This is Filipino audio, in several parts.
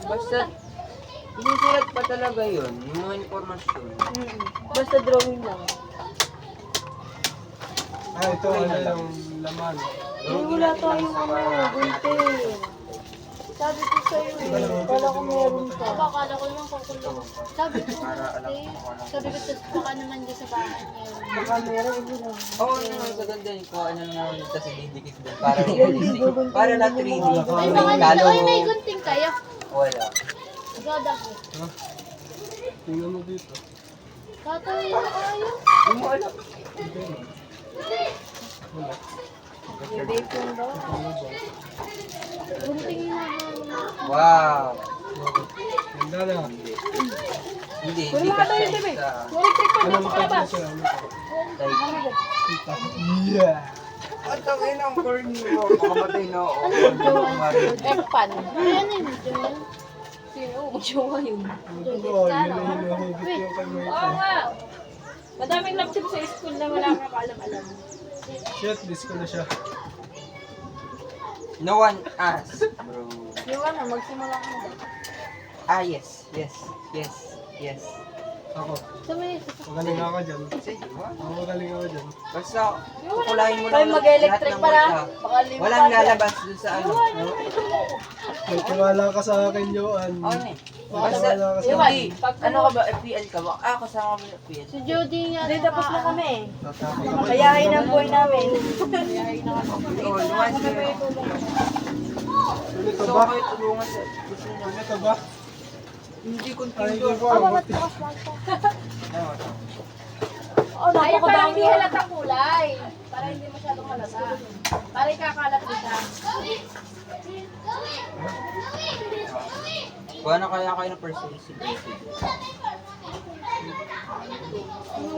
Basta, sinusulat pa talaga yun, yung mga informasyon. Basta drawing lang. Ito ano yung laman. Ay, wala tayong gunting. Sabi ko sa'yo kala ko meron pa. Akala ko lang kukulong. Sabi ko, sabi ko, baka naman dyan sa bahay meron. Baka meron, hindi lang. Oo, yun ang maganda yun. Kung ano nga ulit kasi didikit doon. Para realistic. Para na 3D. Ay, mga nito, ay, may gunting kayo. Wala. God ako. Tingnan mo dito. Tatay, ayaw. Hindi mo alam. Wala. Yung bacon daw. Gunting na. Wow. Ganda na. Hindi Wala nga tayo, kasi Bebe. sa... Electric pa Ano na mo sa kalabas. siya? Ano pa? Like, Yeah. ang tawin ang corny mo. Makamatay na ako. Ekpan. Ay, ano yun? Joel? Sino? Magjowa yun. Ito ko, yun na hinahigit yung kay Oo Michael. nga. Madaming love team sa school na wala kang kaalam-alam. Shit, miss ko na siya. No one asked, bro. Yung ano, magsimula ka na ba? Ah, yes. Yes. Yes. Yes. Ako, Sa may... magaling ako dyan. Sige, what? Ako magaling ako dyan. Basta, kukulain mo Tayo lang mag-electric lahat ng pa na. work, ha? Baka lima Walang pa. lalabas dun sa ano. May tiwala ka sa akin, Joan. Oh, ne. May Basta, tiwala ka sa Iwan. akin. Pag- ano ka ba? FPL ka ba? Ah, kasama mo yung FPL. Si Jody nga. Hindi, tapos na kami. Tatapos ako. Kayahin ang boy namin. Oo, lumas ko yun. Ito Gusto ba? ko kayo tulungan sa gusto niyo. Ito ba? Hindi Ay, continue. ito ba? Ano? Oh, Ay, parang hindi napakadami. halatang kulay. Para hindi masyadong halata. Para ikakalat kita. Kuha na kaya kayo ng persuasive.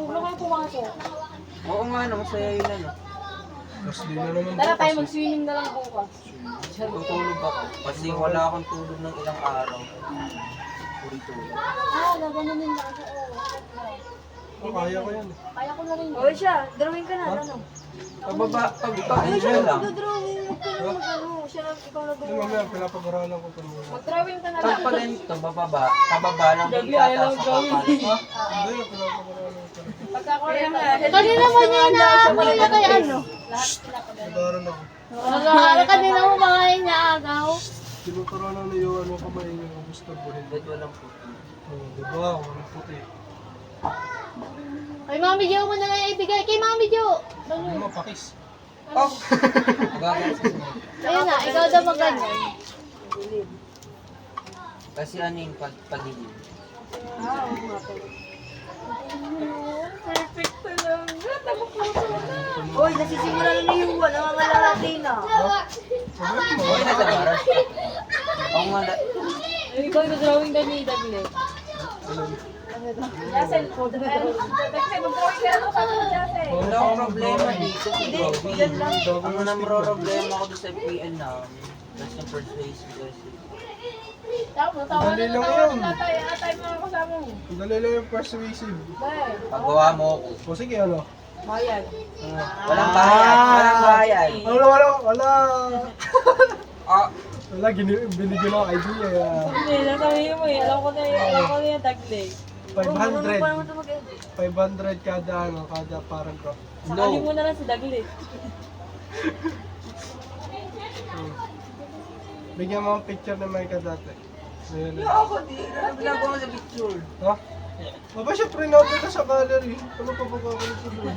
Wala kayo pumasok. Oo nga, no, masaya yun ano. Tapos di na naman Tara tayo bukas. mag-swimming na lang bukas. Tutulog ako. Kasi wala akong tulog ng ilang araw. Puri-tulog. Ah, gaganunin lang ako. Oh, kaya ko yan. Kaya ko na rin. O siya, drawing ka na. Ano? Pababa, pag-enjoy lang. Drawing mo ka na mag-ano. Siya lang, ikaw na Hindi gumawa. mamaya, pinapag-aralan ko ito muna. Mag-drawing ka na Pag lang. pa ganito, bababa, pababa lang din Gagli, ayaw itataas sa gawin. kapal. Hindi, pinapag-aralan ko ito. Pagkakulit na. Kanina mo niya inaagaw na kay ano? Nag-aaral ako. Kanina mo mga inaagaw. Tinuturanan na yung ano kamay yung gusto buhin. Ba't walang puti? Oh, di ba? Walang puti. Kay Mami Jo mo na lang ibigay. Kay Mami Jo. Hindi mo, pakis. Oh! Gagawin sa sunod. Ayun na, ikaw daw magganyan. Kasi ano yung pagdilim. Perfect na lang. Uy, nasisimula na yung one. Nangangalahati na. Okay na tayo, Oo nga, Ikaw yung drawing na ni Dagle. Jasen, mag-drawing ka na sa Jasen. wala akong problema dito sa drawing. Ang namro-problema ko doon sa FPL na, that's yung persuasive kasi. Tapos, tawa Dali na lang tawa yun. na tayo. Atay mga kasama mo. Ang dali lang yung persuasive. Bye. Paggawa mo ako. O sige, ano? Bayan. Walang bayad, walang bayad. Wala. Ah, Wala, binigyan ako idea. Hindi, nasabihin mo eh. Alam ko na yung Dagle. 500. 500 kada ano, kada paragraph. Sakali mo na lang si Dagle. Bigyan mo ang picture na may dati. Ayun yung na. ako di, ano ginagawa mo sa picture? Ha? Aba, syempre natin ka sa gallery. Ano pa pagkakalit ko doon?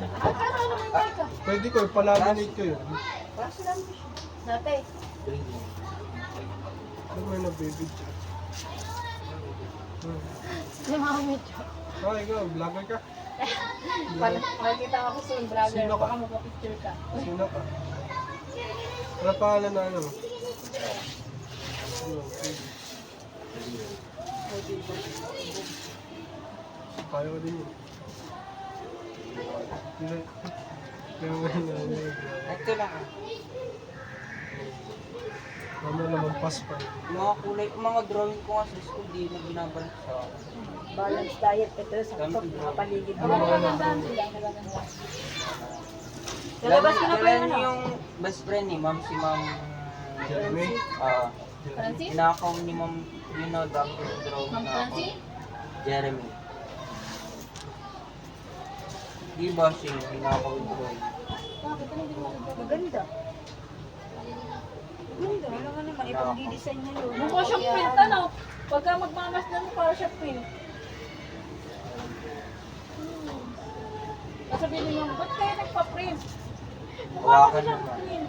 Pwede ko, ipalaminate ko yun. Dati. Ano may nabibidyo? Si Mami Jo. Ah, ikaw, vlogger ka? Makikita ka ko sa vlogger. Sino ka? Baka magpa-picture ka. Sino ka? Ano pangalan na ano? Ano, kaya ko din yun. Kaya mo yun na ano. Ito lang ah. Mamaya naman pass pa. Yung mga kulay, yung mga drawing ko nga sa school, di na binabalik sa akin. Balance diet. Ito sa mga paligid. Ano mga nandun? Lalabas ko na pa Kailan yun, ano? yung best friend ni ma'am, si ma'am... Jeremy? Ah, pinakaw ni ma'am Yun na, dami ko yung drawing Ma'am na ako. Francie? Jeremy. Di ba siya yung pinaka-drawing? Bakit? Ano din mo? Maganda. Maganda. Wala nga naman. Ipag-design niya yun. Mukha siyang print, ano? Pagka magmamas na mukha siyang print. Sasabihin niyo, ba't kayo nagpa-print? Mukha Hawakan ko siyang naman. print.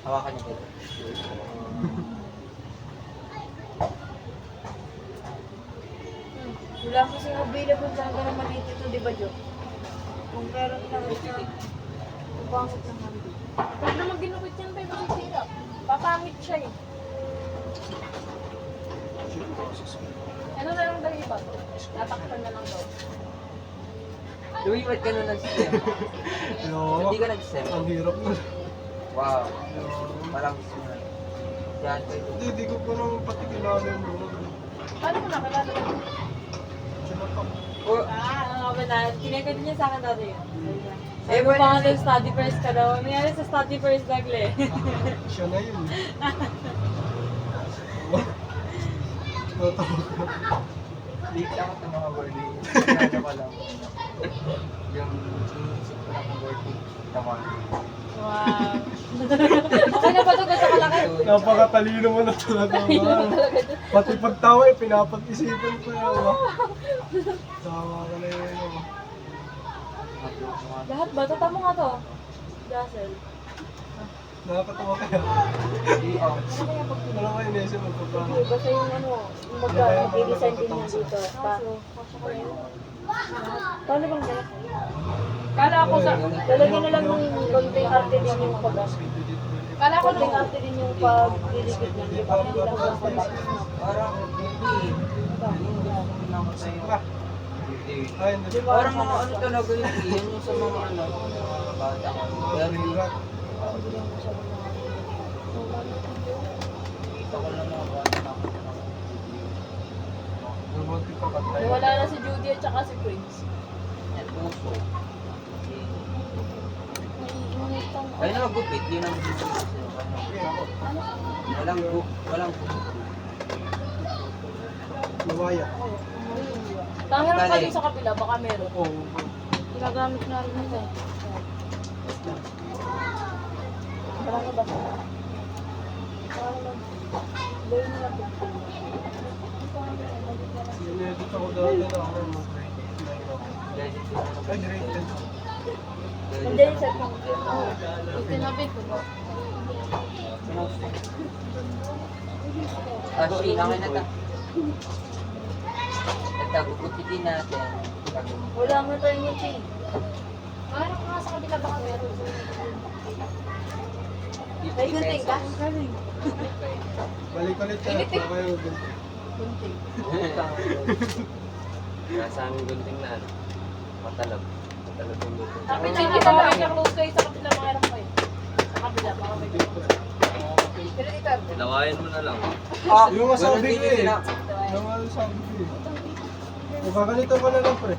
Hawakan niya dito. Wala kasi available sa hanggang maliit ito, di ba, Jo? Kung meron lang ito, pangit naman din. Huwag naman ginupit yan, babe, masisira. Papangit siya eh. Ano na lang daw iba? Tatakpan na lang daw. Lumipat ka na ng STEM. Hello? Hindi ka nag-STEM. Ang hirap na. Wow. Parang sumunod. Yan, pwede. Hindi ko pa naman pati kilala yung mga. Paano mo nakilala? Sinapak. Oh, Ano ba na? Kinekado niya sa akin dati yun. eh, Sabi ko pa wala nga study first ka daw. Nangyari sa study first nagle. Siya na yun. Natawag ko. Late ako sa mga birthday. Kaya ko lang. Yung inisip ko lang birthday. Tama. Wow. Okay na ba ito? Ganda kalaki? Napakatalino mo na talaga. man. Pati pagtawa eh, pinapag-isipan ko yun. Tawa ka na yun. Lahat ba? Tata mo nga to. Dazzle. Nakakatawa kaya. Wala kayo inisip mo pa. Basta yung ano, yung mag-design din niya dito. Paano bang gano'n? Kala ko sa... Lalagyan na lang ng konting arte din yung pag Kala ko konting nung... arte din yung pag-diligid niya. Di ba? Hindi lang basta Parang hindi. Hindi lang sa'yo. Ay, hindi. Parang mga ano talaga yun. Yan yung sa mga ano. Mga bata. Very Ito ko lang mga bata. Romantic pa ka tayo. Wala na si Judy at saka si Prince. Yan, puso. Ayun na magupit. Yun ang magupit. Walang gupit. Nawaya. Tangiran pa din sa kapila, baka meron. Oo. ginagamit na rin nila. Parang ba? Parang ba? Gawin nila po. Sinedit ako dati na ako mag-grade 9 ako. Ay, grade 10. Hindi, sa computer. Itinabi ko ba? Actually, namin na ta. Nagtagugupitin natin. Wala mo tayo yung chain. Parang nga sa kapila, baka meron. May gunting ka? Balik ulit ka. Baka kayo gunting. Nasa aming gunting na ano, matalab. Matalab yung gunting. Sabi niya, hindi ba may close kayo sa kapila, mayroon kayo. Sa kapila, baka may pero dito, Lawayan mo na lang. Ah, Yung masabi ko eh. na. Yung masabi ko eh. O kaganito ka na lang pre.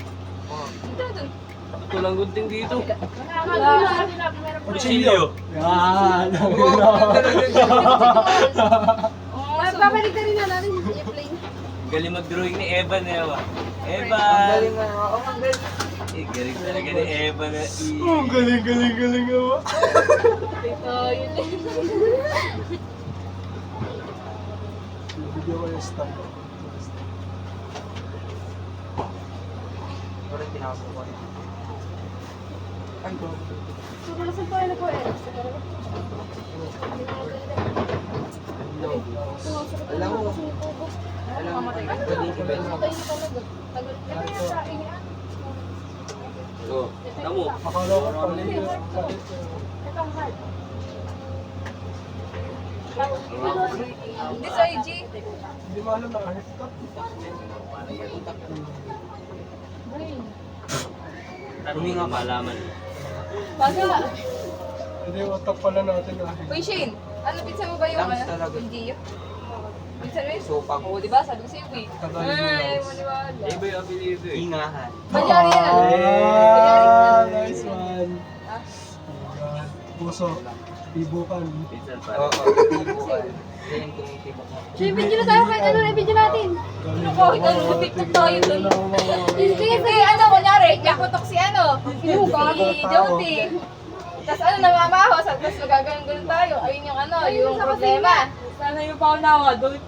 Ito lang gunting dito. nakakalaman sa kapila, meron pa rin. Kutsilyo. Yan! Babalik ka rin na natin yung plane. Galing mag-drawing ni Evan eh. Ewan. Ang Evan! galing nga. Oh, ang galing. Eh, galing talaga ni Evan na Oh, galing ako. Dito, yun eh. Video ko yung stamp. Pero tinapos ko. Ay, go. So, nalasan pa yun ako eh. Alam mo, alam mo, pwedeng i-bend mo. Tayo talaga. Tagal. Ito yung sa inyo. So, tamo. Akala ko palit yun. Ito ang hard. Hindi sa IG. Hindi mo alam na haircut. Brain. Huminga malaman. Baga. Hindi, utak pala natin na. Uy, Shane. Ano, pizza mo ba yung Langs talaga. Yung Gio? Pizza mo yun? Sopa ko. Oo, di ba? Sabi ko sa'yo, eh. Tagal Ay, yung maniwala. Iba yung apelido eh. Ingahan. Magyari yan, ano? Ah, nice one. Ah. Puso. Tibukan. Minsan Oo, parang. tibukan. Yan yung tumitibok mo. So, video na tayo kahit ano na video natin. Ano ko, ikaw, TikTok tayo dun. Kasi ano, kunyari, kaputok si ano, si Jody. Tapos ano, namamaho, tapos magaganon tayo. Ayun yung ano, yung problema. Sana yung paunawa doon.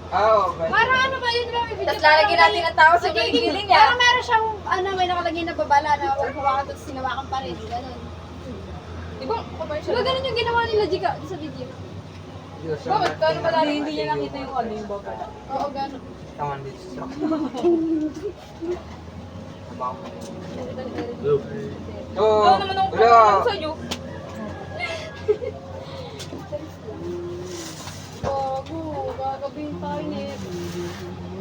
Oo, Parang ano ba yun, Mami? Tapos lalagyan natin ang tao sa giling niya. Parang meron siyang, ano, may nakalagay na babala na huwag hawakan tapos sinawakan pa rin. Ganun. Ibang commercial. Diba ganun yung ginawa nila Jika sa video? Bakit? Kano ba Hindi niya nakita yung ano yung babala. Oo, ganun. Taman din siya. Oo, Ikaw naman ang wala. kulang sa'yo. Bago, gagabihin tayo ni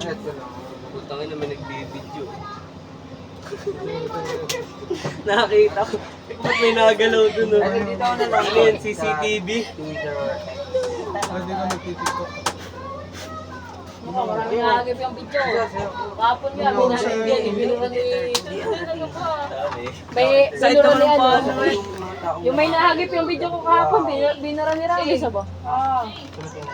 Ito lang. Putangin naman nagbibideo. Nakakita ko. Ba't may nagalaw dun oh? Ay, dito ako na lang. Ano yun, CCTV? Twitter. Pwede ka magtitiktok. Maraming nakagip yung video. Kapon nga, binanag yan. Ibinuran ni... Ano pa? Sabi. May Side binuran ni naman pa, ano. ano eh. Yung may nahagip yung video ko kahapon, binura ni Rami. Isa ba? Ah.